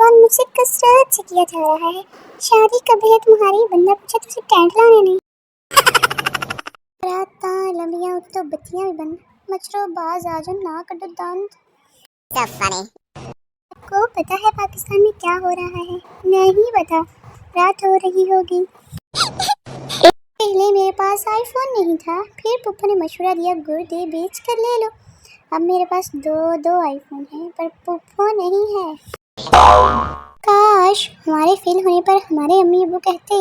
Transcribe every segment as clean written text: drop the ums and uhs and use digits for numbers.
سوال مجھ سے کثرت سے کیا جا رہا ہے، شادی کب ہے تمہاری؟ بندہ پوچھے تو اسے ٹینٹ لانے نہیں۔ رات لمبیاں اٹھ تو بتیاں بھی بند، مچھروں باز آجو نہ کٹو دانت۔ کو پتا ہے پاکستان میں کیا ہو رہا ہے؟ نہیں پتا، رات ہو رہی ہوگی۔ پہلے میرے پاس آئی فون نہیں تھا، پھر پپو نے مشورہ دیا گردے بیچ کر لے لو۔ اب میرے پاس دو آئی فون ہیں پر پپو نہیں ہے۔ کاش ہمارے فیل ہونے پر ہمارے امی ابو کہتے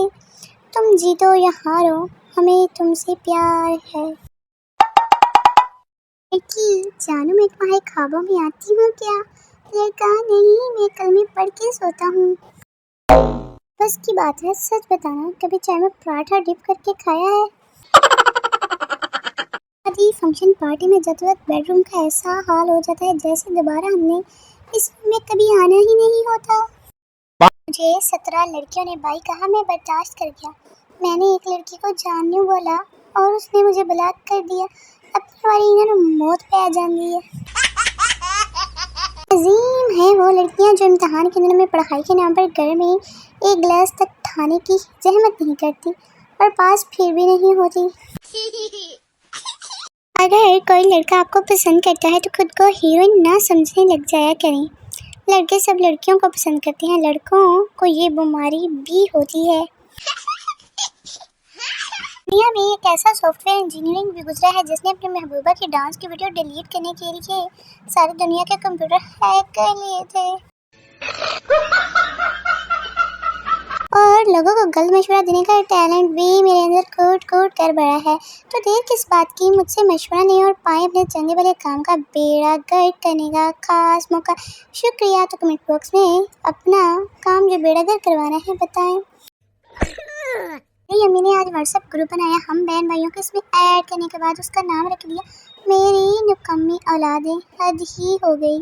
تم جیتو یا ہارو ہمیں تم سے پیار ہے۔ لڑکی جانو میں تمہارے خوابوں میں آتی ہوں کیا؟ لڑکا نہیں، میں کلمے پڑھ کے سوتا ہوں۔ بس کی بات ہے، سچ بتانا کبھی چائے میں پراٹھا ڈپ کر کے کھایا ہے؟ شادی فنکشن پارٹی میں جاتے وقت بیڈ روم کا ایسا حال ہو جاتا ہے جیسے دوبارہ ہم نے اس روم میں کبھی آنا ہی نہیں ہوتا۔ مجھے 17 لڑکیوں نے بائی کہا، میں برداشت کر گیا۔ میں نے ایک لڑکی کو جانو بولا اور اس نے مجھے بلاک کر دیا۔ اپنی باری انہوں نے موت پہ آ جاندی ہے۔ عظیم ہیں وہ لڑکیاں جو امتحان کے دنوں میں پڑھائی کے نام پر گھر میں ایک گلاس تک کھانے کی زحمت نہیں کرتی اور پاس پھر بھی نہیں ہوتی۔ اگر کوئی لڑکا آپ کو پسند کرتا ہے تو خود کو ہیروئن نہ سمجھنے لگ جایا کریں۔ لڑکے سب لڑکیوں کو پسند کرتے ہیں، لڑکوں کو یہ بیماری بھی ہوتی ہے۔ دنیا میں ایک ایسا سافٹ ویئر انجینئرنگ بھی گزرا ہے جس نے اپنی محبوبہ کی ڈانس کی ویڈیو ڈیلیٹ کرنے کے لیے ساری دنیا کے کمپیوٹر ہیک کر لیے تھے۔ اور لوگوں کو غلط مشورہ دینے کا ٹیلنٹ بھی میرے اندر کوٹ کوٹ کر بڑھا ہے، تو دیر کس بات کی، مجھ سے مشورہ لیں اور پائیں اپنے چنگے بھلے کام کا بیڑا گرک کرنے کا خاص موقع۔ شکریہ، تو کمنٹ باکس میں اپنا کام جو بیڑا گرک کروانا ہے بتائیں۔ میری امی نے آج واٹس ایپ گروپ بنایا، ہم بہن بھائیوں کو اس میں ایڈ کرنے کے بعد اس کا نام رکھ دیا میری نکمی اولادیں، حد ہی ہو گئی۔